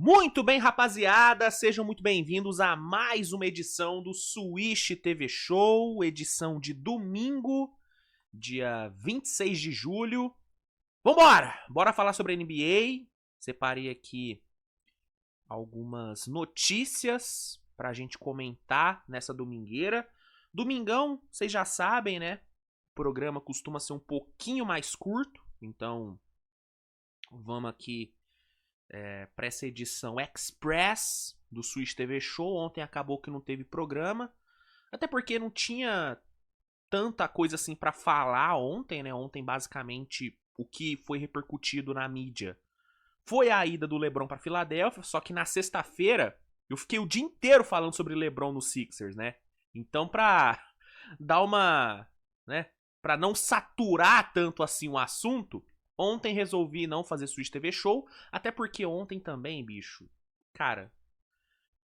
Muito bem, rapaziada, sejam muito bem-vindos a mais uma edição do Swish TV Show, edição de domingo, dia 26 de julho. Vambora! Bora falar sobre a NBA. Separei aqui algumas notícias pra gente comentar nessa domingueira. Domingão, vocês já sabem, né? O programa costuma ser um pouquinho mais curto, então vamos aqui para essa edição Express do Swish TV Show. Ontem acabou que não teve programa, até porque não tinha tanta coisa assim para falar ontem, né? Ontem basicamente o que foi repercutido na mídia foi a ida do LeBron para Filadélfia, só que na sexta-feira eu fiquei o dia inteiro falando sobre LeBron no Sixers, né? Então pra dar uma, né, para não saturar tanto assim o assunto, ontem resolvi não fazer Swish TV Show, até porque ontem também, bicho, cara,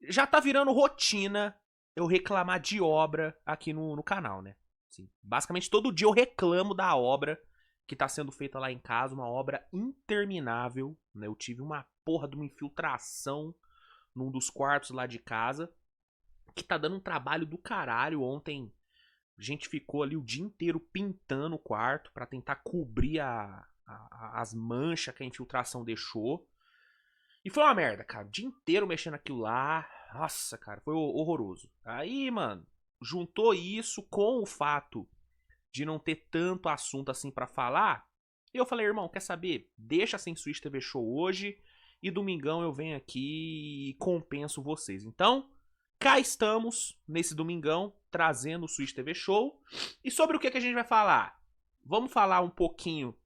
já tá virando rotina eu reclamar de obra aqui no canal, né? Assim, basicamente todo dia eu reclamo da obra que tá sendo feita lá em casa, uma obra interminável, né? Eu tive uma porra de uma infiltração num dos quartos lá de casa, que tá dando um trabalho do caralho. Ontem a gente ficou ali o dia inteiro pintando o quarto pra tentar cobrir as manchas que a infiltração deixou. E foi uma merda, cara. O dia inteiro mexendo aquilo lá. Nossa, cara, foi horroroso. Aí, mano, juntou isso com o fato de não ter tanto assunto assim pra falar. E eu falei, irmão, quer saber? Deixa sem Swish TV Show hoje. E domingão eu venho aqui e compenso vocês. Então, cá estamos nesse domingão trazendo o Swish TV Show. E sobre o que a gente vai falar? Vamos falar um pouquinho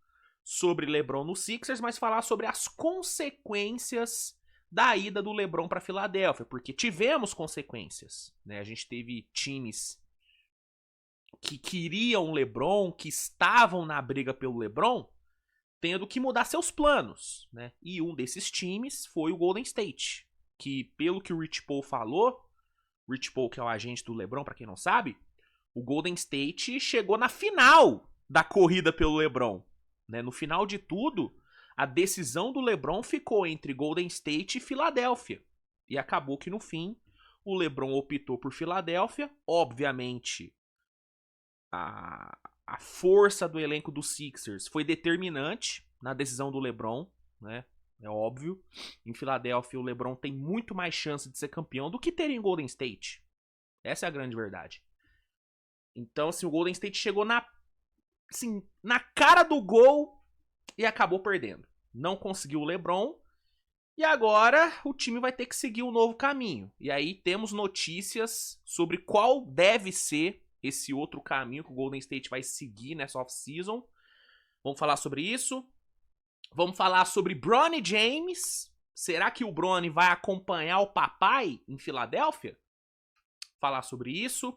sobre LeBron no Sixers, mas falar sobre as consequências da ida do LeBron para Filadélfia, porque tivemos consequências, né? A gente teve times que queriam o LeBron, que estavam na briga pelo LeBron, tendo que mudar seus planos, né? E um desses times foi o Golden State, que pelo que o Rich Paul falou, Rich Paul, que é o agente do LeBron, para quem não sabe, o Golden State chegou na final da corrida pelo LeBron, né? No final de tudo, a decisão do LeBron ficou entre Golden State e Filadélfia. E acabou que no fim o LeBron optou por Filadélfia. Obviamente, a força do elenco dos Sixers foi determinante na decisão do LeBron, né? É óbvio. Em Filadélfia, o LeBron tem muito mais chance de ser campeão do que ter em Golden State. Essa é a grande verdade. Então, assim, o Golden State chegou na cara do gol e acabou perdendo. Não conseguiu o LeBron. E agora o time vai ter que seguir um novo caminho. E aí temos notícias sobre qual deve ser esse outro caminho que o Golden State vai seguir nessa off-season. Vamos falar sobre isso. Vamos falar sobre Bronny James. Será que o Bronny vai acompanhar o papai em Filadélfia? Falar sobre isso.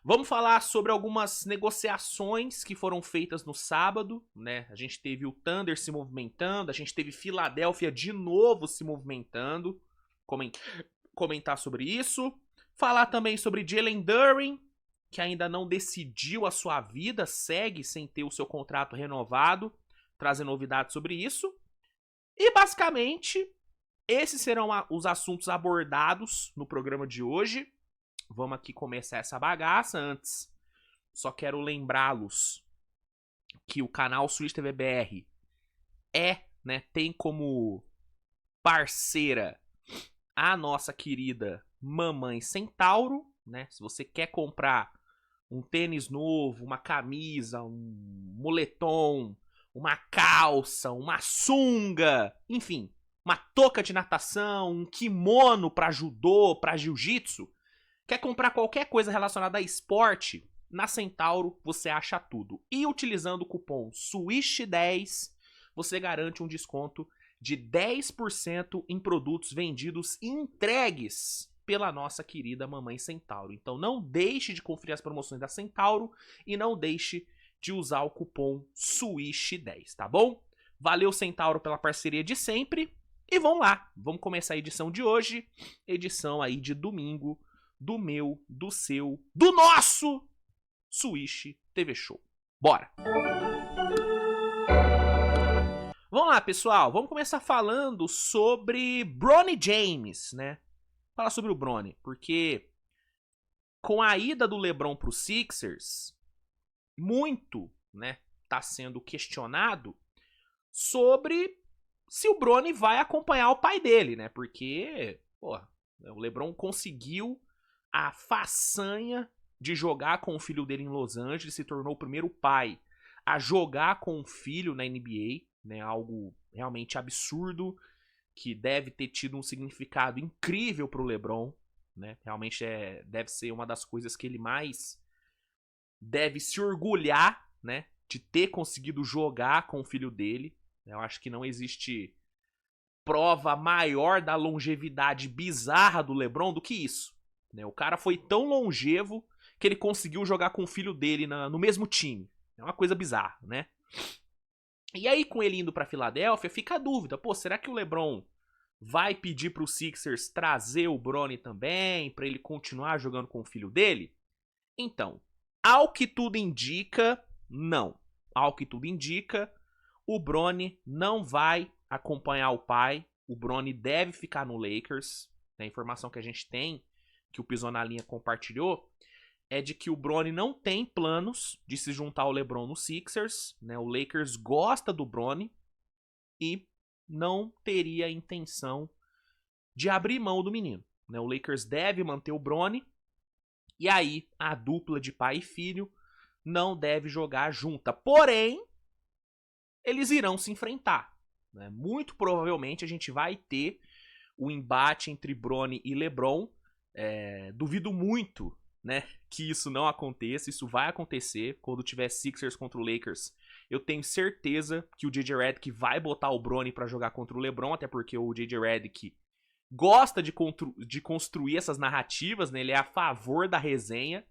Vamos falar sobre algumas negociações que foram feitas no sábado, né? A gente teve o Thunder se movimentando, a gente teve Filadélfia de novo se movimentando. Comentar sobre isso. Falar também sobre Jalen Duren, que ainda não decidiu a sua vida, segue sem ter o seu contrato renovado, trazer novidades sobre isso. E basicamente, esses serão os assuntos abordados no programa de hoje. Vamos aqui começar essa bagaça. Antes, só quero lembrá-los que o canal Swish TV BR tem como parceira a nossa querida Mamãe Centauro, né? Se você quer comprar um tênis novo, uma camisa, um moletom, uma calça, uma sunga, enfim, uma touca de natação, um kimono para judô, para jiu-jitsu, quer comprar qualquer coisa relacionada a esporte, na Centauro você acha tudo. E utilizando o cupom SWISH10, você garante um desconto de 10% em produtos vendidos e entregues pela nossa querida Mamãe Centauro. Então não deixe de conferir as promoções da Centauro e não deixe de usar o cupom SWISH10, tá bom? Valeu, Centauro, pela parceria de sempre. E vamos lá, vamos começar a edição de hoje, edição aí de domingo, do meu, do seu, do nosso Swish TV Show. Bora! Vamos lá, pessoal. Vamos começar falando sobre Bronny James, né? Falar sobre o Bronny, porque com a ida do LeBron pro Sixers, muito, né, tá sendo questionado sobre se o Bronny vai acompanhar o pai dele, né? Porque, pô, o LeBron conseguiu a façanha de jogar com o filho dele em Los Angeles, se tornou o primeiro pai a jogar com o filho na NBA, né? Algo realmente absurdo que deve ter tido um significado incrível pro LeBron, né? Realmente deve ser uma das coisas que ele mais deve se orgulhar, né? De ter conseguido jogar com o filho dele. Eu acho que não existe prova maior da longevidade bizarra do LeBron do que isso. Né? O cara foi tão longevo que ele conseguiu jogar com o filho dele no mesmo time. É uma coisa bizarra, né? E aí, com ele indo pra Filadélfia, fica a dúvida. Pô, será que o LeBron vai pedir pro Sixers trazer o Bronny também, pra ele continuar jogando com o filho dele? Então, ao que tudo indica, não. Ao que tudo indica, o Bronny não vai acompanhar o pai. O Bronny deve ficar no Lakers. A informação que a gente tem, que o Pisou na Linha compartilhou, é de que o Bronny não tem planos de se juntar ao LeBron no Sixers. Né? O Lakers gosta do Bronny e não teria intenção de abrir mão do menino. Né? O Lakers deve manter o Bronny. E aí, a dupla de pai e filho não deve jogar junta. Porém, eles irão se enfrentar. Né? Muito provavelmente a gente vai ter o embate entre Bronny e LeBron. Duvido muito, né, que isso não aconteça. Isso vai acontecer quando tiver Sixers contra o Lakers. Eu tenho certeza que o J.J. Redick vai botar o Bronny para jogar contra o LeBron, até porque o J.J. Redick gosta de construir essas narrativas, né? Ele é a favor da resenha.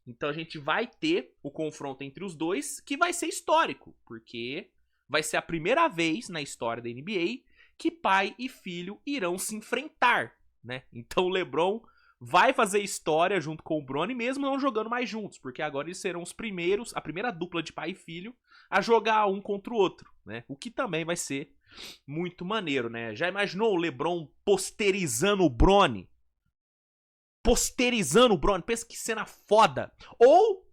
Então a gente vai ter o confronto entre os dois, que vai ser histórico, porque vai ser a primeira vez na história da NBA que pai e filho irão se enfrentar, né? Então o LeBron vai fazer história junto com o Bronny, mesmo não jogando mais juntos, porque agora eles serão os primeiros, a primeira dupla de pai e filho a jogar um contra o outro, né? O que também vai ser muito maneiro, né? Já imaginou o LeBron posterizando o Bronny? Posterizando o Bronny, pensa que cena foda. Ou,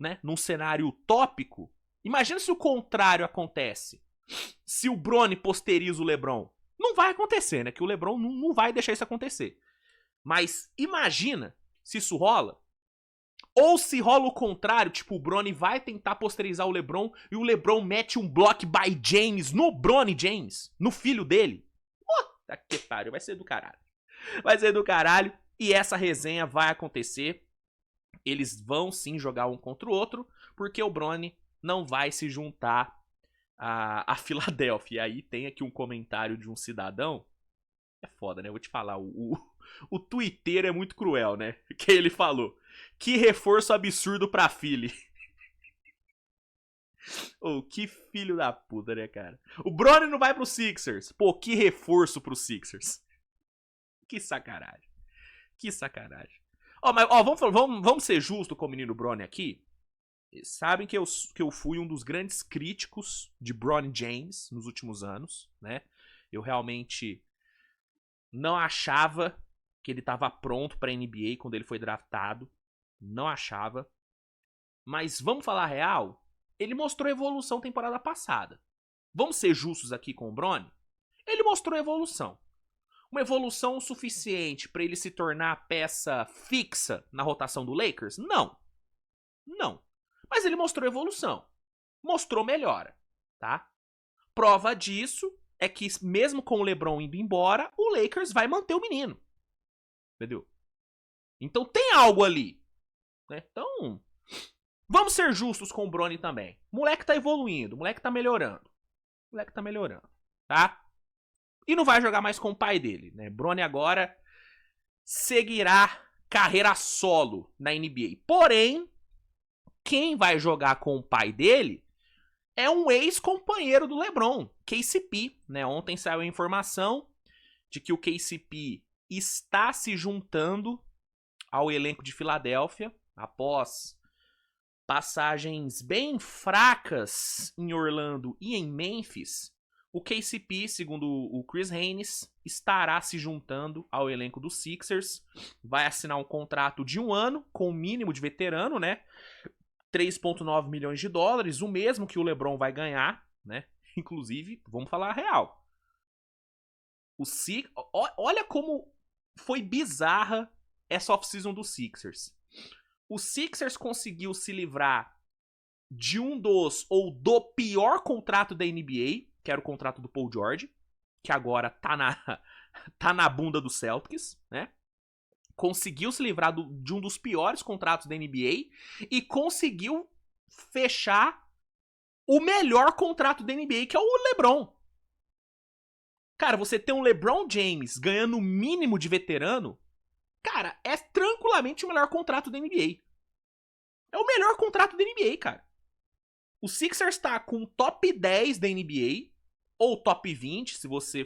né, num cenário utópico, imagina se o contrário acontece. Se o Bronny posteriza o LeBron. Não vai acontecer, né? Que o LeBron não vai deixar isso acontecer. Mas imagina se isso rola. Ou se rola o contrário, tipo, o Bronny vai tentar posterizar o LeBron e o LeBron mete um block by James no Bronny James, no filho dele. Puta que pariu, vai ser do caralho. Vai ser do caralho. E essa resenha vai acontecer. Eles vão sim jogar um contra o outro, porque o Bronny não vai se juntar a Filadélfia. E aí tem aqui um comentário de um cidadão. É foda, né? Eu vou te falar, o Twitter é muito cruel, né? Que ele falou: que reforço absurdo pra Philly. Oh, que filho da puta, né, cara? O Bronny não vai pro Sixers. Pô, que reforço pro Sixers. Que sacanagem. Que sacanagem. Ó, mas ó, vamos ser justos com o menino Bronny aqui. Sabem que eu fui um dos grandes críticos de Bronny James nos últimos anos, né? Eu realmente não achava que ele estava pronto pra NBA quando ele foi draftado. Não achava. Mas vamos falar a real? Ele mostrou evolução temporada passada. Vamos ser justos aqui com o Bronny? Ele mostrou evolução. Uma evolução suficiente para ele se tornar peça fixa na rotação do Lakers? Não. Não. Mas ele mostrou evolução. Mostrou melhora, tá? Prova disso é que mesmo com o LeBron indo embora, o Lakers vai manter o menino. Entendeu? Então tem algo ali. Né? Então, vamos ser justos com o Bronny também. O moleque tá evoluindo, o moleque tá melhorando. O moleque tá melhorando, tá? E não vai jogar mais com o pai dele, né? Bronny agora seguirá carreira solo na NBA. Porém, quem vai jogar com o pai dele é um ex-companheiro do LeBron, KCP, né? Ontem saiu a informação de que o KCP está se juntando ao elenco de Filadélfia após passagens bem fracas em Orlando e em Memphis. O KCP, segundo o Chris Haynes, estará se juntando ao elenco dos Sixers. Vai assinar um contrato de 1 ano, com o mínimo de veterano, né? 3,9 milhões de dólares, o mesmo que o LeBron vai ganhar, né? Inclusive, vamos falar a real. Olha como foi bizarra essa off-season dos Sixers. O Sixers conseguiu se livrar de ou do pior contrato da NBA, que era o contrato do Paul George, que agora tá na bunda do Celtics, né? Conseguiu se livrar de um dos piores contratos da NBA e conseguiu fechar o melhor contrato da NBA, que é o LeBron. Cara, você tem um LeBron James ganhando o mínimo de veterano, cara, é tranquilamente o melhor contrato da NBA. É o melhor contrato da NBA, cara. O Sixers tá com o top 10 da NBA, ou top 20, se você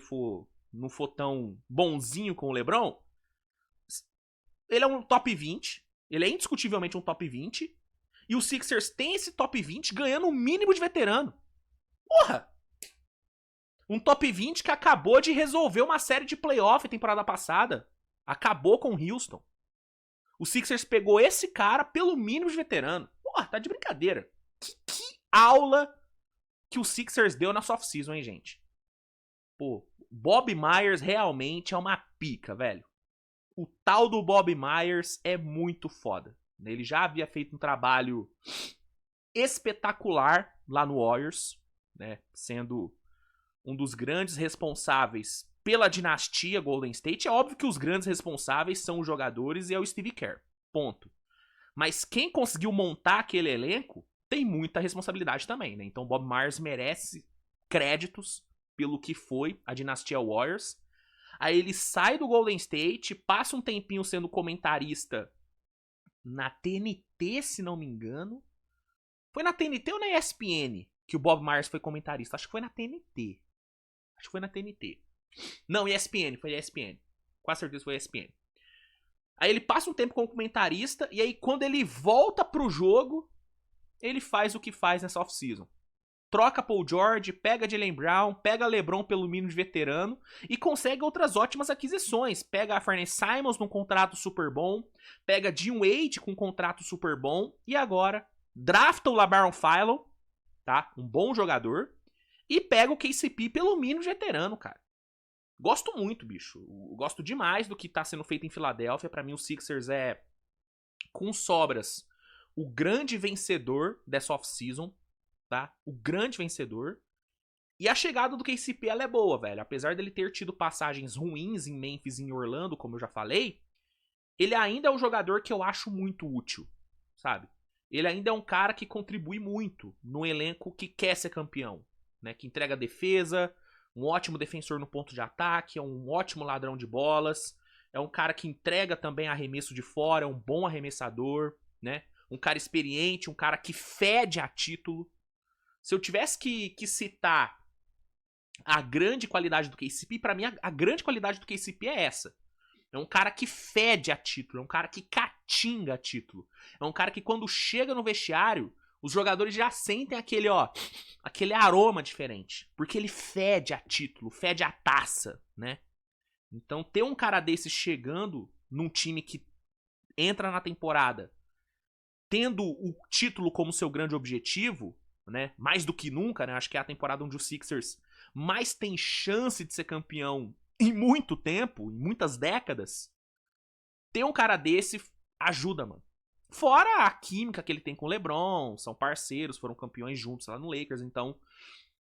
não for tão bonzinho com o LeBron. Ele é um top 20, ele é indiscutivelmente um top 20, e o Sixers tem esse top 20 ganhando o mínimo de veterano. Porra! Um top 20 que acabou de resolver uma série de playoff temporada passada. Acabou com o Houston. O Sixers pegou esse cara pelo mínimo de veterano. Porra, tá de brincadeira. Que aula que o Sixers deu na off-season, hein, gente? Pô, Bob Myers realmente é uma pica, velho. O tal do Bob Myers é muito foda. Ele já havia feito um trabalho espetacular lá no Warriors, né? Sendo um dos grandes responsáveis pela dinastia Golden State. É óbvio que os grandes responsáveis são os jogadores e é o Steve Kerr. Ponto. Mas quem conseguiu montar aquele elenco tem muita responsabilidade também, né? Então Bob Myers merece créditos pelo que foi a dinastia Warriors. Aí ele sai do Golden State, passa um tempinho sendo comentarista na TNT, se não me engano. Foi na TNT ou na ESPN que o Bob Myers foi comentarista? Acho que foi na TNT. Não, ESPN, foi ESPN. Com certeza foi ESPN. Aí ele passa um tempo como comentarista, e aí quando ele volta pro jogo, ele faz o que faz nessa off-season. Troca Paul George, pega Jaylen Brown, pega LeBron pelo mínimo de veterano e consegue outras ótimas aquisições. Pega a Fernie Simons num contrato super bom, pega Dean Wade com um contrato super bom e agora drafta o LaBaron Philo, tá? Um bom jogador, e pega o KCP pelo mínimo de veterano, cara. Gosto muito, bicho. Gosto demais do que tá sendo feito em Filadélfia. Pra mim o Sixers é, com sobras, o grande vencedor dessa off-season. Tá? O grande vencedor. E a chegada do KCP ela é boa, velho. Apesar dele ter tido passagens ruins em Memphis e em Orlando, como eu já falei, ele ainda é um jogador que eu acho muito útil, sabe? Ele ainda é um cara que contribui muito no elenco que quer ser campeão, né? Que entrega defesa, um ótimo defensor no ponto de ataque, é um ótimo ladrão de bolas, é um cara que entrega também arremesso de fora, é um bom arremessador, né? Um cara experiente, um cara que fede a título. Se eu tivesse que citar a grande qualidade do KCP, pra mim a grande qualidade do KCP é essa. É um cara que fede a título, é um cara que catinga a título. É um cara que quando chega no vestiário, os jogadores já sentem aquele aroma diferente. Porque ele fede a título, fede a taça, né? Então ter um cara desse chegando num time que entra na temporada tendo o título como seu grande objetivo, né? Mais do que nunca, né? Acho que é a temporada onde o Sixers mais tem chance de ser campeão em muito tempo, em muitas décadas. Ter um cara desse ajuda, mano. Fora a química que ele tem com o LeBron, são parceiros, foram campeões juntos lá no Lakers, então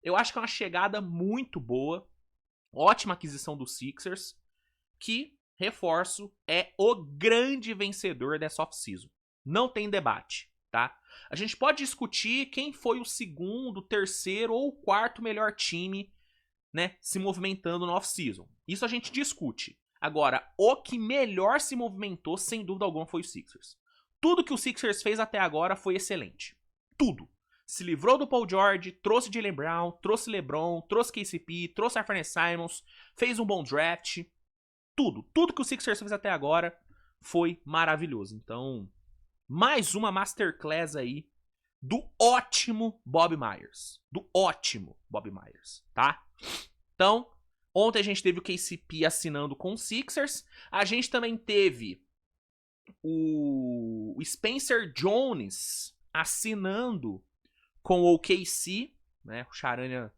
eu acho que é uma chegada muito boa, ótima aquisição do Sixers, que, reforço, é o grande vencedor dessa off-season. Não tem debate, tá? A gente pode discutir quem foi o segundo, terceiro ou quarto melhor time, né, se movimentando no off-season. Isso a gente discute. Agora, o que melhor se movimentou, sem dúvida alguma, foi o Sixers. Tudo que o Sixers fez até agora foi excelente. Tudo. Se livrou do Paul George, trouxe Jaylen Brown, trouxe LeBron, trouxe KCP, trouxe Anthony Simons, fez um bom draft. Tudo que o Sixers fez até agora foi maravilhoso. Então, mais uma masterclass aí do ótimo Bob Myers. Do ótimo Bob Myers, tá? Então, ontem a gente teve o KCP assinando com o Sixers. A gente também teve o Spencer Jones assinando com o OKC, né? O Charania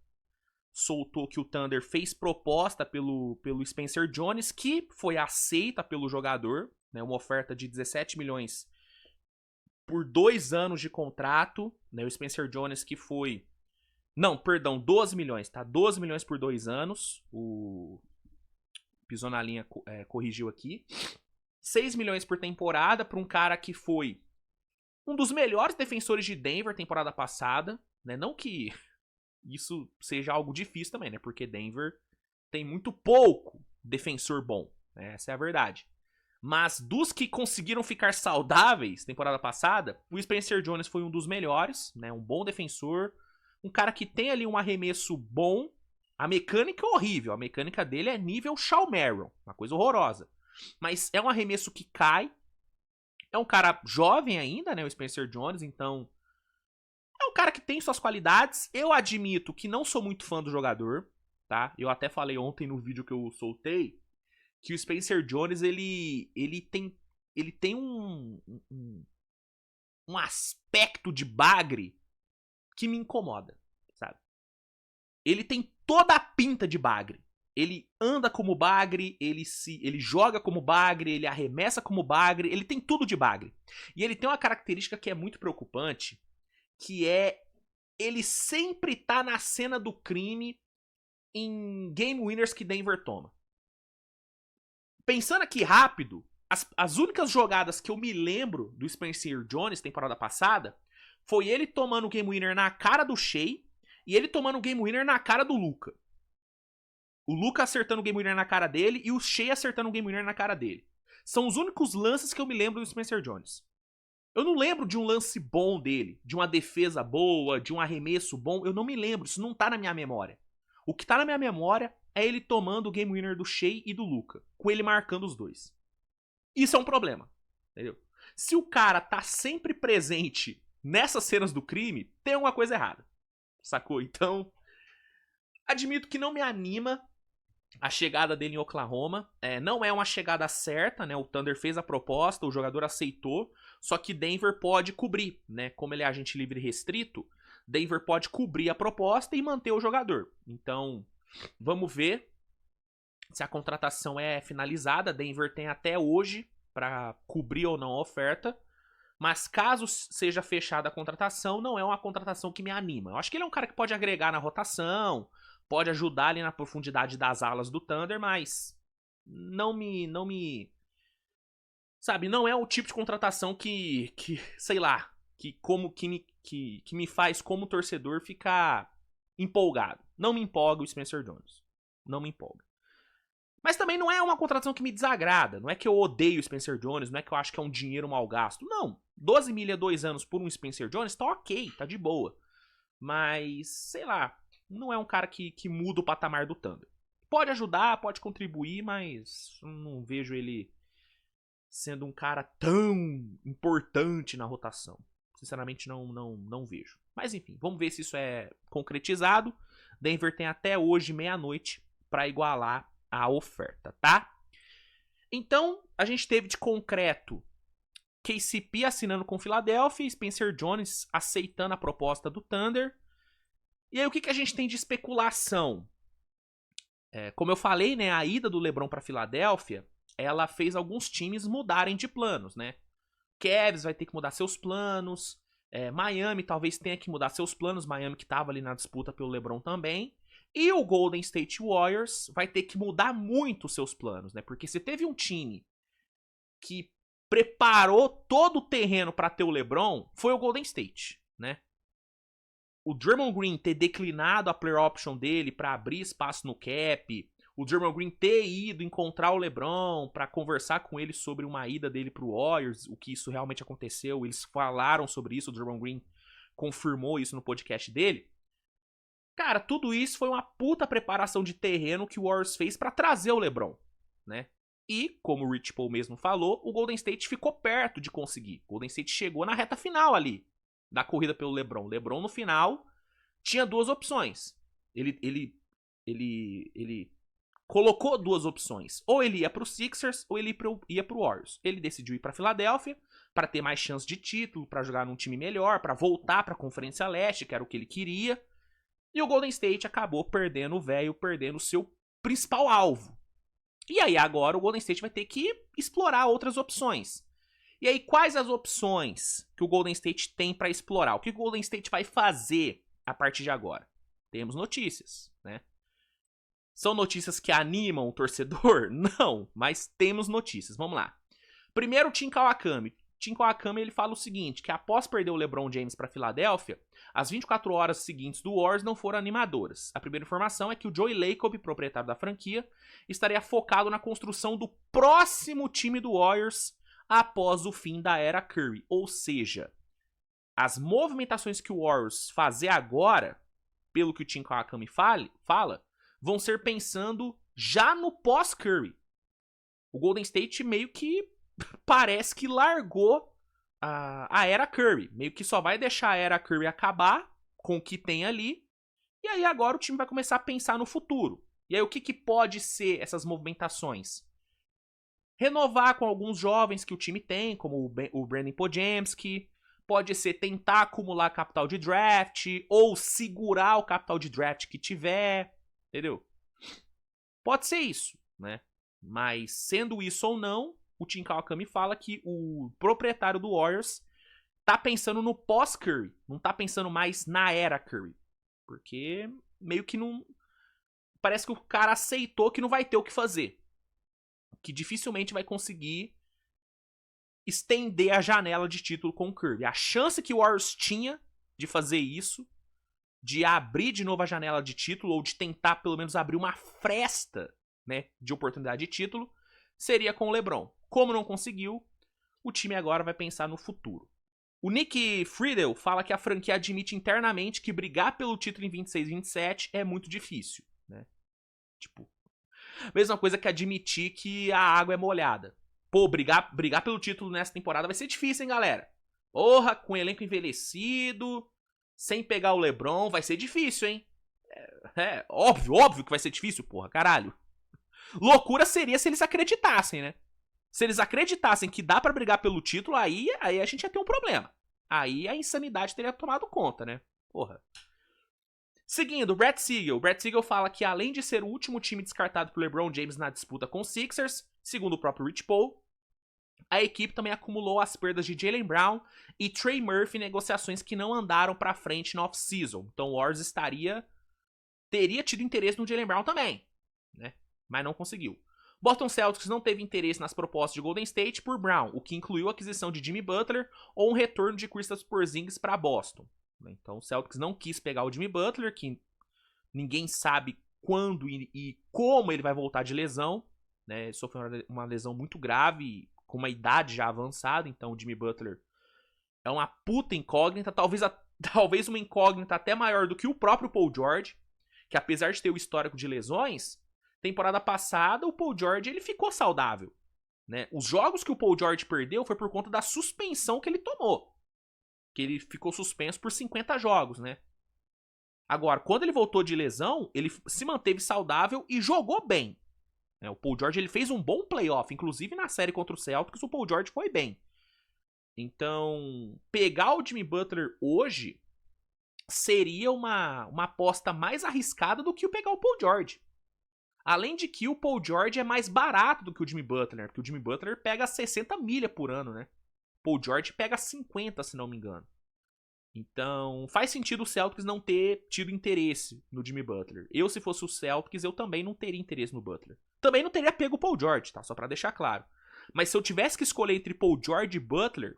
soltou que o Thunder fez proposta pelo Spencer Jones, que foi aceita pelo jogador, né? Uma oferta de 17 milhões por 2 anos de contrato, né? O Spencer Jones que foi... Não, perdão, 12 milhões, tá? 12 milhões por 2 anos. O pisou na linha, corrigiu aqui. 6 milhões por temporada para um cara que foi um dos melhores defensores de Denver temporada passada, né? Não que isso seja algo difícil também, né? Porque Denver tem muito pouco defensor bom, né? Essa é a verdade. Mas dos que conseguiram ficar saudáveis temporada passada, o Spencer Jones foi um dos melhores, né? Um bom defensor, um cara que tem ali um arremesso bom. A mecânica é horrível, a mecânica dele é nível Shawn Marion, uma coisa horrorosa. Mas é um arremesso que cai. É um cara jovem ainda, né? O Spencer Jones, então é um cara que tem suas qualidades. Eu admito que não sou muito fã do jogador, tá? Eu até falei ontem no vídeo que eu soltei que o Spencer Jones, ele tem um aspecto de bagre que me incomoda, sabe? Ele tem toda a pinta de bagre. Ele anda como bagre, ele joga como bagre, ele arremessa como bagre, ele tem tudo de bagre. E ele tem uma característica que é muito preocupante, que é ele sempre tá na cena do crime em game winners que Denver toma. Pensando aqui rápido, as únicas jogadas que eu me lembro do Spencer Jones temporada passada foi ele tomando o game winner na cara do Shea e ele tomando o game winner na cara do Luka. O Luka acertando o game winner na cara dele e o Shea acertando o game winner na cara dele. São os únicos lances que eu me lembro do Spencer Jones. Eu não lembro de um lance bom dele, de uma defesa boa, de um arremesso bom. Eu não me lembro, isso não tá na minha memória. O que tá na minha memória é ele tomando o game winner do Shea e do Luka, com ele marcando os dois. Isso é um problema, entendeu? Se o cara tá sempre presente nessas cenas do crime, tem alguma coisa errada, sacou? Então, admito que não me anima a chegada dele em Oklahoma. Não é uma chegada certa, né? O Thunder fez a proposta, o jogador aceitou, só que Denver pode cobrir, né? Como ele é agente livre restrito, Denver pode cobrir a proposta e manter o jogador. Então, vamos ver se a contratação é finalizada. Denver tem até hoje para cobrir ou não a oferta. Mas caso seja fechada a contratação, não é uma contratação que me anima. Eu acho que ele é um cara que pode agregar na rotação, pode ajudar ali na profundidade das alas do Thunder, mas não me sabe, não é o tipo de contratação que sei lá, que me faz como torcedor ficar empolgado. Não me empolga o Spencer Jones. Não me empolga. Mas também não é uma contratação que me desagrada. Não é que eu odeio o Spencer Jones, não é que eu acho que é um dinheiro mal gasto. Não. 12 milha 2 anos por um Spencer Jones tá ok, tá de boa. Mas, sei lá, não é um cara que muda o patamar do Thunder. Pode ajudar, pode contribuir, mas não vejo ele sendo um cara tão importante na rotação. Sinceramente, não vejo. Mas enfim, vamos ver se isso é concretizado. Denver tem até hoje, meia-noite, para igualar a oferta, tá? Então, a gente teve de concreto KCP assinando com Philadelphia, Spencer Jones aceitando a proposta do Thunder. E aí, o que a gente tem de especulação? Como eu falei, né, a ida do LeBron para Filadélfia, ela fez alguns times mudarem de planos, né? Cavs vai ter que mudar seus planos, Miami talvez tenha que mudar seus planos, Miami que estava ali na disputa pelo LeBron também. E o Golden State Warriors vai ter que mudar muito seus planos, né? Porque se teve um time que preparou todo o terreno para ter o LeBron, foi o Golden State, né? O Draymond Green ter declinado a player option dele para abrir espaço no cap, o Draymond Green ter ido encontrar o LeBron para conversar com ele sobre uma ida dele pro Warriors, o que isso realmente aconteceu, eles falaram sobre isso, o Draymond Green confirmou isso no podcast dele. Cara, tudo isso foi uma puta preparação de terreno que o Warriors fez para trazer o LeBron, né? E, como o Rich Paul mesmo falou, o Golden State ficou perto de conseguir. O Golden State chegou na reta final ali da corrida pelo LeBron. O LeBron, no final, tinha duas opções. Ele ele colocou duas opções. Ou ele ia pro Sixers, ou ele ia pro Warriors. Ele decidiu ir pra Filadélfia, para ter mais chance de título, para jogar num time melhor, para voltar pra Conferência Leste, que era o que ele queria. E o Golden State acabou perdendo o velho, perdendo o seu principal alvo. E aí agora o Golden State vai ter que explorar outras opções. E aí quais as opções que o Golden State tem para explorar? O que o Golden State vai fazer a partir de agora? Temos notícias, né? São notícias que animam o torcedor? Não, mas temos notícias. Vamos lá. Primeiro, o Tim Kawakami. Tim Kawakami ele fala o seguinte, que após perder o LeBron James para Filadélfia, as 24 horas seguintes do Warriors não foram animadoras. A primeira informação é que o Joey Lacob, proprietário da franquia, estaria focado na construção do próximo time do Warriors após o fim da era Curry. Ou seja, as movimentações que o Warriors fazer agora, pelo que o Tim Kawakami fala, vão ser pensando já no pós-Curry. O Golden State meio que parece que largou a era Curry. Meio que só vai deixar a era Curry acabar com o que tem ali. E aí agora o time vai começar a pensar no futuro. E aí o que pode ser essas movimentações? Renovar com alguns jovens que o time tem, como o Brandon Podziemski. Pode ser tentar acumular capital de draft, ou segurar o capital de draft que tiver, entendeu? Pode ser isso, né? Mas sendo isso ou não, o Tim Kawakami fala que o proprietário do Warriors tá pensando no pós-Curry, não tá pensando mais na era Curry. Porque meio que não... Parece que o cara aceitou que não vai ter o que fazer. Que dificilmente vai conseguir estender a janela de título com o Curry. A chance que o Warriors tinha de fazer isso, de abrir de novo a janela de título, ou de tentar pelo menos abrir uma fresta, né, de oportunidade de título, seria com o LeBron. Como não conseguiu, o time agora vai pensar no futuro. O Nick Friedel fala que a franquia admite internamente que brigar pelo título em 26 e 27 é muito difícil, né? Tipo, mesma coisa que admitir que a água é molhada. Pô, brigar pelo título nessa temporada vai ser difícil, hein, galera? Porra, com elenco envelhecido, sem pegar o LeBron, vai ser difícil, hein? Óbvio que vai ser difícil, porra, caralho. Loucura seria se eles acreditassem, né? Se eles acreditassem que dá pra brigar pelo título, aí a gente ia ter um problema. Aí a insanidade teria tomado conta, né? Porra. Seguindo, Brad Siegel. Brad Siegel fala que além de ser o último time descartado por LeBron James na disputa com os Sixers, segundo o próprio Rich Paul, a equipe também acumulou as perdas de Jaylen Brown e Trey Murphy em negociações que não andaram pra frente no off-season. Então o Warriors teria tido interesse no Jaylen Brown também, né? Mas não conseguiu. Boston Celtics não teve interesse nas propostas de Golden State por Brown, o que incluiu a aquisição de Jimmy Butler ou um retorno de Kristaps Porzingis para Boston. Então o Celtics não quis pegar o Jimmy Butler, que ninguém sabe quando e como ele vai voltar de lesão, né? Ele sofreu uma lesão muito grave, com uma idade já avançada, então o Jimmy Butler é uma puta incógnita, talvez uma incógnita até maior do que o próprio Paul George, que apesar de ter o histórico de lesões, temporada passada o Paul George ele ficou saudável, né? Os jogos que o Paul George perdeu foi por conta da suspensão que ele tomou, que ele ficou suspenso por 50 jogos, né? Agora, quando ele voltou de lesão, ele se manteve saudável e jogou bem. O Paul George ele fez um bom playoff, inclusive na série contra o Celtics o Paul George foi bem. Então, pegar o Jimmy Butler hoje seria uma aposta mais arriscada do que pegar o Paul George. Além de que o Paul George é mais barato do que o Jimmy Butler, porque o Jimmy Butler pega 60 milha por ano, né? O Paul George pega 50, se não me engano. Então, faz sentido o Celtics não ter tido interesse no Jimmy Butler. Eu, se fosse o Celtics, eu também não teria interesse no Butler. Também não teria pego o Paul George, tá? Só pra deixar claro. Mas se eu tivesse que escolher entre Paul George e Butler,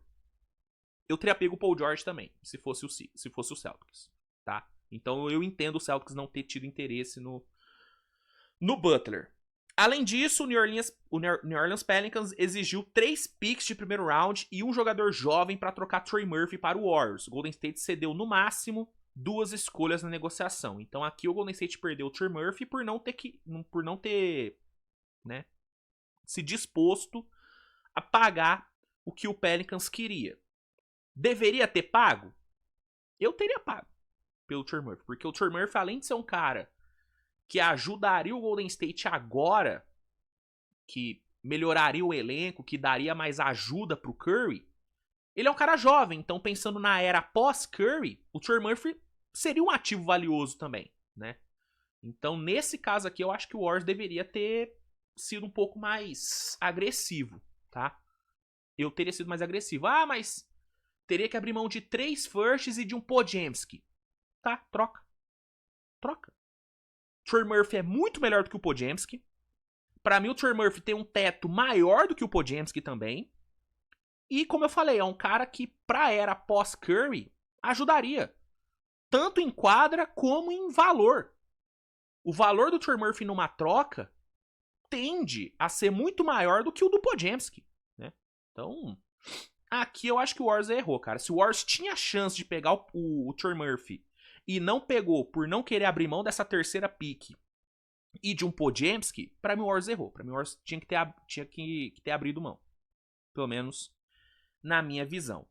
eu teria pego o Paul George também, se fosse o Celtics, tá? Então eu entendo o Celtics não ter tido interesse no Butler. Além disso, o New Orleans Pelicans exigiu 3 picks de primeiro round e um jogador jovem para trocar Trey Murphy para o Warriors. O Golden State cedeu no máximo 2 escolhas na negociação. Então aqui o Golden State perdeu o Trey Murphy por não ter, né, se disposto a pagar o que o Pelicans queria. Deveria ter pago? Eu teria pago pelo Trey Murphy, porque o Trey Murphy, além de ser um cara que ajudaria o Golden State agora, que melhoraria o elenco, que daria mais ajuda pro Curry, ele é um cara jovem, então pensando na era pós-Curry, o Trey Murphy seria um ativo valioso também, né? Então, nesse caso aqui, eu acho que o Warriors deveria ter sido um pouco mais agressivo, tá? Eu teria sido mais agressivo. Ah, mas teria que abrir mão de 3 firsts e de um Podziemski. Tá, troca. Troca. Trey Murphy é muito melhor do que o Podziemski. Pra mim, o Trey Murphy tem um teto maior do que o Podziemski também. E, como eu falei, é um cara que, pra era pós-Curry, ajudaria. Tanto em quadra como em valor. O valor do Trey Murphy numa troca tende a ser muito maior do que o do Podziemski, né? Então, aqui eu acho que o Warriors errou, cara. Se o Warriors tinha chance de pegar o Trey Murphy e não pegou por não querer abrir mão dessa terceira pick e de um Podziemski, pra mim o Warriors errou. Pra mim o Warriors tinha que ter abrido mão. Pelo menos na minha visão.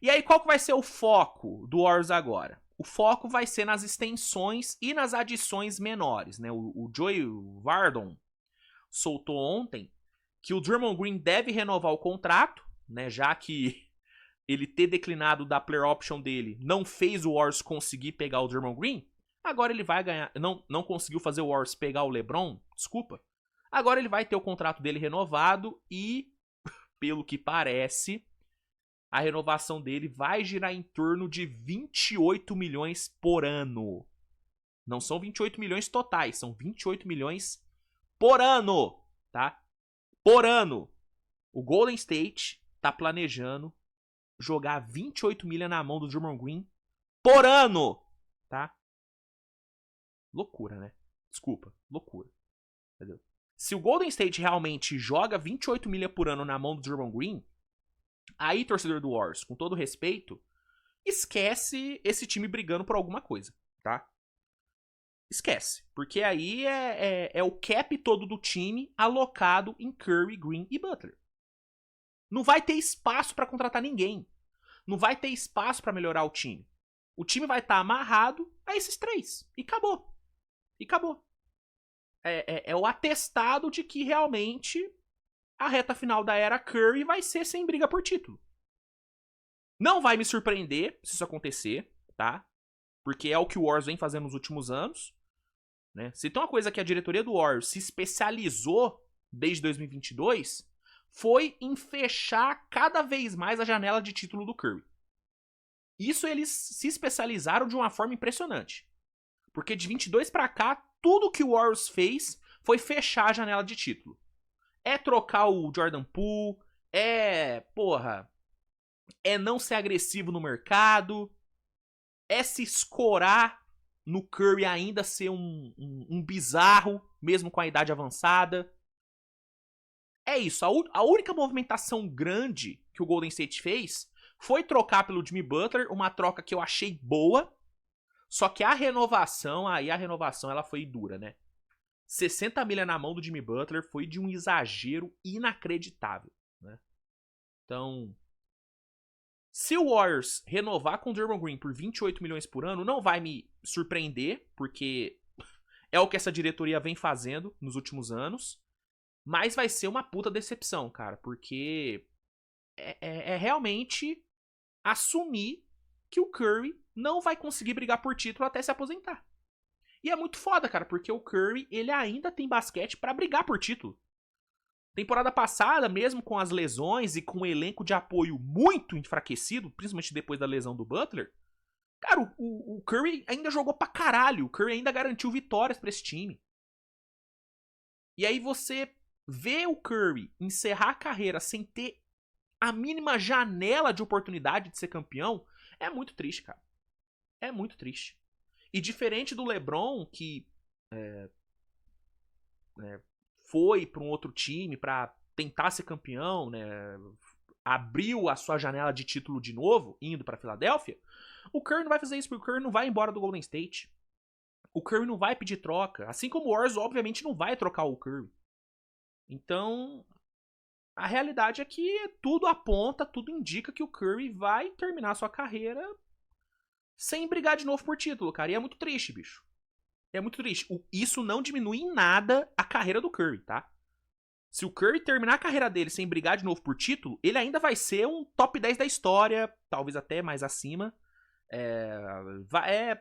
E aí, qual que vai ser o foco do Warriors agora? O foco vai ser nas extensões e nas adições menores, né? O Joey Vardon soltou ontem que o Draymond Green deve renovar o contrato, né? Já que ele ter declinado da player option dele não fez o Warriors conseguir pegar o Draymond Green. Agora ele vai ganhar. Não conseguiu fazer o Warriors pegar o LeBron, desculpa. Agora ele vai ter o contrato dele renovado e, pelo que parece, a renovação dele vai girar em torno de 28 milhões por ano. Não são 28 milhões totais, são 28 milhões por ano, tá? Por ano. O Golden State tá planejando jogar 28 milha na mão do Draymond Green por ano, tá? Loucura, né? Desculpa, loucura. Entendeu? Se o Golden State realmente joga 28 milha por ano na mão do Draymond Green, aí, torcedor do Warriors, com todo respeito, esquece esse time brigando por alguma coisa, tá? Esquece. Porque aí é o cap todo do time alocado em Curry, Green e Butler. Não vai ter espaço pra contratar ninguém. Não vai ter espaço pra melhorar o time. O time vai estar amarrado a esses 3. E acabou. E acabou. É o atestado de que realmente a reta final da era Curry vai ser sem briga por título. Não vai me surpreender se isso acontecer, tá? Porque é o que o Warriors vem fazendo nos últimos anos. Né? Se tem uma coisa que a diretoria do Warriors se especializou desde 2022, foi em fechar cada vez mais a janela de título do Curry. Isso eles se especializaram de uma forma impressionante. Porque de 22 pra cá, tudo que o Warriors fez foi fechar a janela de título. É trocar o Jordan Poole, é não ser agressivo no mercado, é se escorar no Curry ainda ser um bizarro, mesmo com a idade avançada. É isso, a única movimentação grande que o Golden State fez foi trocar pelo Jimmy Butler, uma troca que eu achei boa, só que a renovação ela foi dura, né? 60 milha na mão do Jimmy Butler foi de um exagero inacreditável, né? Então, se o Warriors renovar com o Draymond Green por 28 milhões por ano, não vai me surpreender, porque é o que essa diretoria vem fazendo nos últimos anos, mas vai ser uma puta decepção, cara, porque é realmente assumir que o Curry não vai conseguir brigar por título até se aposentar. E é muito foda, cara, porque o Curry, ele ainda tem basquete pra brigar por título. Temporada passada, mesmo com as lesões e com um elenco de apoio muito enfraquecido, principalmente depois da lesão do Butler, cara, o Curry ainda jogou pra caralho. O Curry ainda garantiu vitórias pra esse time. E aí você vê o Curry encerrar a carreira sem ter a mínima janela de oportunidade de ser campeão, é muito triste, cara. É muito triste. E diferente do LeBron, que foi para um outro time para tentar ser campeão, né, abriu a sua janela de título de novo, indo para Filadélfia, o Curry não vai fazer isso, porque o Curry não vai embora do Golden State. O Curry não vai pedir troca, assim como o Warriors obviamente não vai trocar o Curry. Então, a realidade é que tudo aponta, tudo indica que o Curry vai terminar sua carreira sem brigar de novo por título, cara. E é muito triste, bicho. É muito triste. Isso não diminui em nada a carreira do Curry, tá? Se o Curry terminar a carreira dele sem brigar de novo por título, ele ainda vai ser um top 10 da história, talvez até mais acima.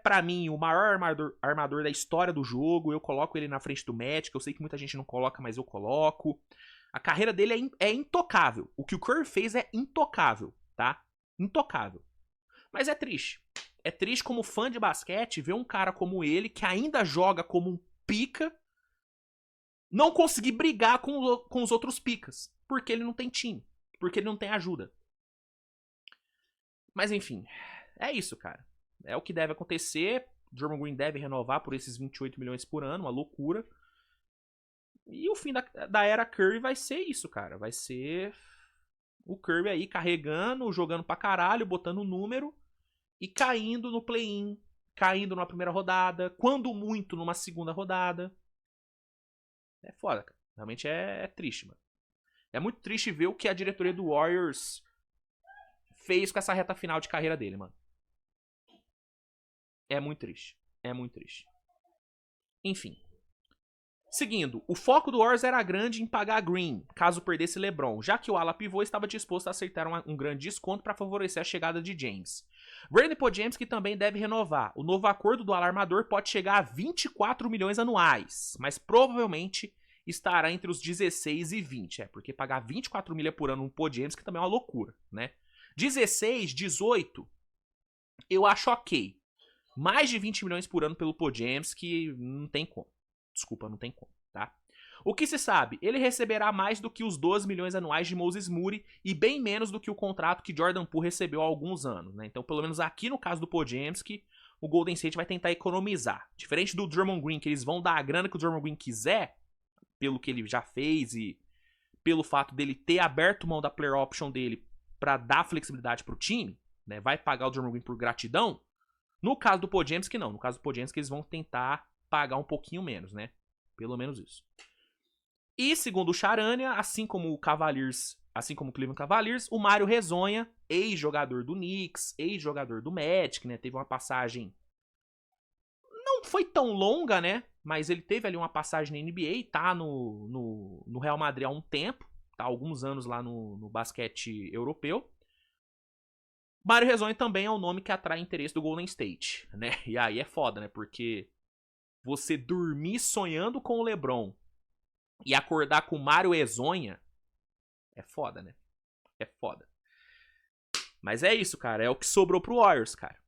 Pra mim, o maior armador da história do jogo. Eu coloco ele na frente do Magic. Eu sei que muita gente não coloca, mas eu coloco. A carreira dele é intocável. O que o Curry fez é intocável, tá? Intocável. Mas é triste. É triste como fã de basquete ver um cara como ele, que ainda joga como um pica, não conseguir brigar com os outros picas. Porque ele não tem time. Porque ele não tem ajuda. Mas enfim, é isso, cara. É o que deve acontecer. Draymond Green deve renovar por esses 28 milhões por ano, uma loucura. E o fim da era Curry vai ser isso, cara. Vai ser o Curry aí carregando, jogando pra caralho, botando número e caindo no play-in, caindo numa primeira rodada, quando muito numa segunda rodada. É foda, cara. Realmente é triste, mano. É muito triste ver o que a diretoria do Warriors fez com essa reta final de carreira dele, mano. É muito triste. É muito triste. Enfim. Seguindo, o foco do Warriors era grande em pagar Green, caso perdesse LeBron, já que o ala pivô estava disposto a aceitar um grande desconto para favorecer a chegada de James. Brandon Podziemski também deve renovar. O novo acordo do alarmador pode chegar a 24 milhões anuais, mas provavelmente estará entre os 16 e 20, porque pagar 24 milha por ano no Podziemski também é uma loucura, né? 16, 18, eu acho ok. Mais de 20 milhões por ano pelo Podziemski, não tem como. Desculpa, não tem como, tá? O que se sabe? Ele receberá mais do que os 12 milhões anuais de Moses Moody e bem menos do que o contrato que Jordan Poole recebeu há alguns anos, né? Então, pelo menos aqui no caso do Podziemski, o Golden State vai tentar economizar. Diferente do Draymond Green, que eles vão dar a grana que o Draymond Green quiser, pelo que ele já fez e pelo fato dele ter aberto mão da player option dele para dar flexibilidade pro time, né? Vai pagar o Draymond Green por gratidão. No caso do Podziemski, não. No caso do Podziemski, eles vão tentar pagar um pouquinho menos, né? Pelo menos isso. E segundo o Charania, assim como o Cleveland Cavaliers, o Mário Hezonja, ex-jogador do Knicks, ex-jogador do Magic, né? Teve uma passagem não foi tão longa, né? Mas ele teve ali uma passagem na NBA, tá no Real Madrid há um tempo, tá há alguns anos lá no basquete europeu. Mário Hezonja também é um nome que atrai interesse do Golden State, né? E aí é foda, né? Porque você dormir sonhando com o LeBron e acordar com o Mário Hezonja é foda, né? É foda. Mas é isso, cara. É o que sobrou pro Warriors, cara.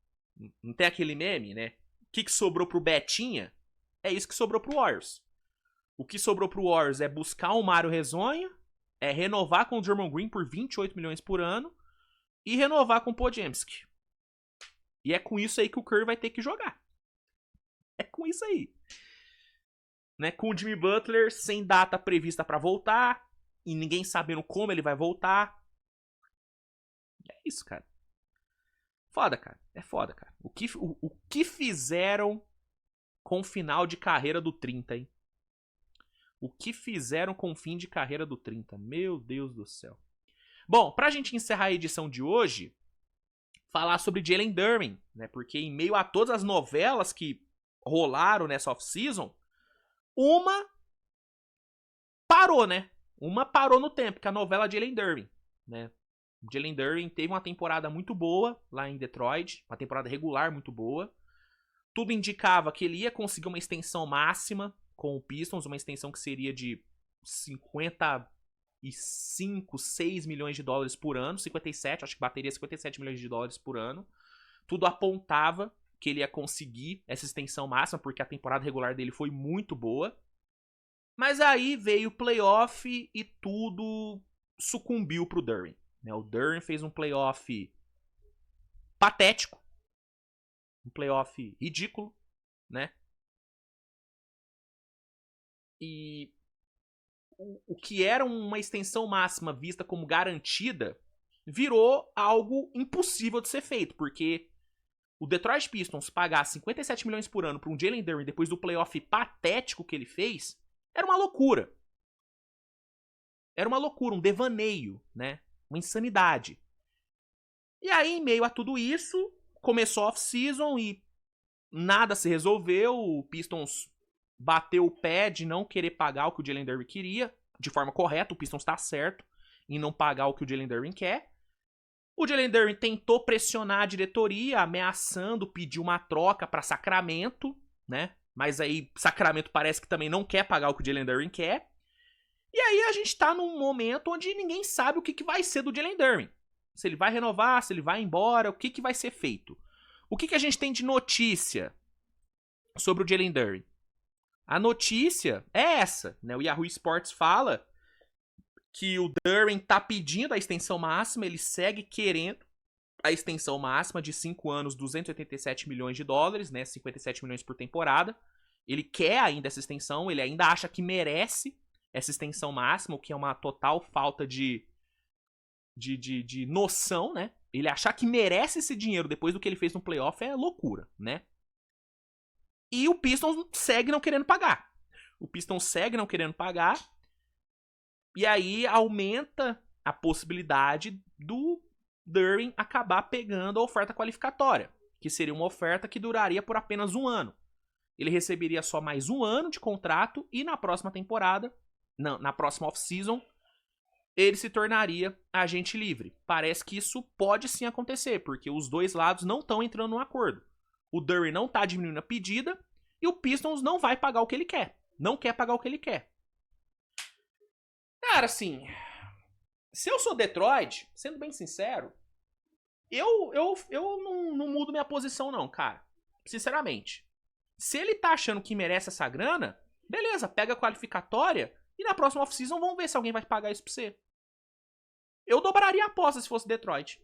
Não tem aquele meme, né? O que sobrou pro Betinha? É isso que sobrou pro Warriors. O que sobrou pro Warriors é buscar o Mário Hezonja, é renovar com o Draymond Green por 28 milhões por ano e renovar com o Podziemski. E é com isso aí que o Curry vai ter que jogar. É com isso aí. Né? Com o Jimmy Butler sem data prevista pra voltar e ninguém sabendo como ele vai voltar. É isso, cara. Foda, cara. É foda, cara. O que fizeram com o final de carreira do 30, hein? O que fizeram com o fim de carreira do 30? Meu Deus do céu. Bom, pra gente encerrar a edição de hoje, falar sobre Jalen Duren, né? Porque em meio a todas as novelas que rolaram nessa off-season, uma parou, né? Uma parou no tempo, que é a novela Jalen Duren, né? Jalen Duren teve uma temporada muito boa lá em Detroit, uma temporada regular muito boa. Tudo indicava que ele ia conseguir uma extensão máxima com o Pistons, uma extensão que seria de 55, 6 milhões de dólares por ano, 57, acho que bateria 57 milhões de dólares por ano. Tudo apontava que ele ia conseguir essa extensão máxima, porque a temporada regular dele foi muito boa. Mas aí veio o playoff e tudo sucumbiu pro Duren. O Duren fez um playoff patético, um playoff ridículo, né? E o que era uma extensão máxima vista como garantida virou algo impossível de ser feito, porque o Detroit Pistons pagar 57 milhões por ano para um Jalen Duren depois do playoff patético que ele fez era uma loucura. Era uma loucura, um devaneio, né? Uma insanidade. E aí, em meio a tudo isso, começou a off-season e nada se resolveu, o Pistons bateu o pé de não querer pagar o que o Jalen Duren queria, de forma correta, o Pistons tá certo em não pagar o que o Jalen Duren quer. O Jalen Duren tentou pressionar a diretoria, ameaçando pedir uma troca para Sacramento, né? Mas aí Sacramento parece que também não quer pagar o que o Jalen Duren quer. E aí a gente tá num momento onde ninguém sabe o que vai ser do Jalen Duren. Se ele vai renovar, se ele vai embora, o que vai ser feito. O que a gente tem de notícia sobre o Jalen Duren? A notícia é essa, né? O Yahoo Sports fala que o Duren tá pedindo a extensão máxima, ele segue querendo a extensão máxima de 5 anos, 287 milhões de dólares, né? 57 milhões por temporada. Ele quer ainda essa extensão, ele ainda acha que merece essa extensão máxima, o que é uma total falta de noção, né? Ele achar que merece esse dinheiro depois do que ele fez no playoff é loucura, né? E o Pistons segue não querendo pagar. O Pistons segue não querendo pagar. E aí aumenta a possibilidade do Duren acabar pegando a oferta qualificatória, que seria uma oferta que duraria por apenas 1 ano. Ele receberia só mais 1 ano de contrato e na próxima temporada, não, na próxima off-season, ele se tornaria agente livre. Parece que isso pode sim acontecer, porque os dois lados não estão entrando num acordo. O Duren não está diminuindo a pedida e o Pistons não vai pagar o que ele quer. Não quer pagar o que ele quer. Cara, assim, se eu sou Detroit, sendo bem sincero, eu não mudo minha posição não, cara. Sinceramente. Se ele tá achando que merece essa grana, beleza, pega a qualificatória e na próxima off-season vamos ver se alguém vai pagar isso pra você. Eu dobraria a aposta se fosse Detroit.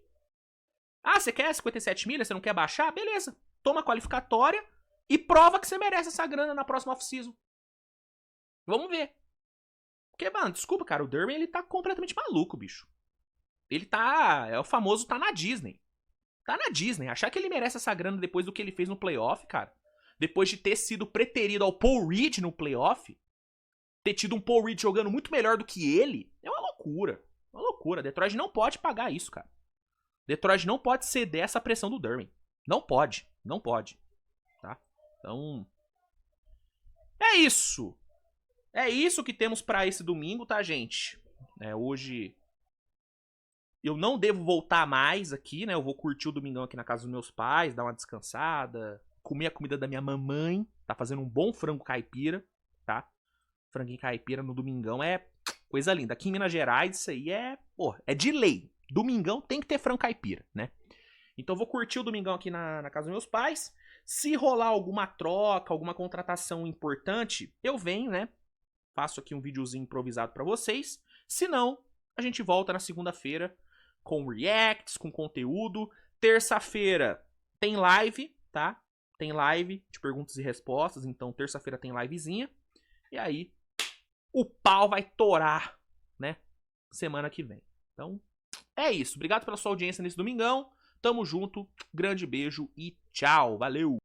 Ah, você quer 57 milhas, você não quer baixar? Beleza, toma a qualificatória e prova que você merece essa grana na próxima off-season. Vamos ver. Porque, mano, desculpa, cara, o Duren, ele tá completamente maluco, bicho. Ele tá... é o famoso tá na Disney. Tá na Disney. Achar que ele merece essa grana depois do que ele fez no playoff, cara. Depois de ter sido preterido ao Paul Reed no playoff. Ter tido um Paul Reed jogando muito melhor do que ele. É uma loucura. Uma loucura. Detroit não pode pagar isso, cara. Detroit não pode ceder essa pressão do Duren. Não pode. Não pode. Tá? Então... é isso. É isso que temos pra esse domingo, tá, gente? Hoje eu não devo voltar mais aqui, né? Eu vou curtir o domingão aqui na casa dos meus pais, dar uma descansada, comer a comida da minha mamãe, tá fazendo um bom frango caipira, tá? Franguinho caipira no domingão é coisa linda. Aqui em Minas Gerais isso aí é de lei. Domingão tem que ter frango caipira, né? Então eu vou curtir o domingão aqui na casa dos meus pais. Se rolar alguma troca, alguma contratação importante, eu venho, né? Faço aqui um videozinho improvisado pra vocês. Se não, a gente volta na segunda-feira com reacts, com conteúdo. Terça-feira tem live, tá? Tem live de perguntas e respostas. Então, terça-feira tem livezinha. E aí, o pau vai torar, né? Semana que vem. Então, é isso. Obrigado pela sua audiência nesse domingão. Tamo junto. Grande beijo e tchau. Valeu!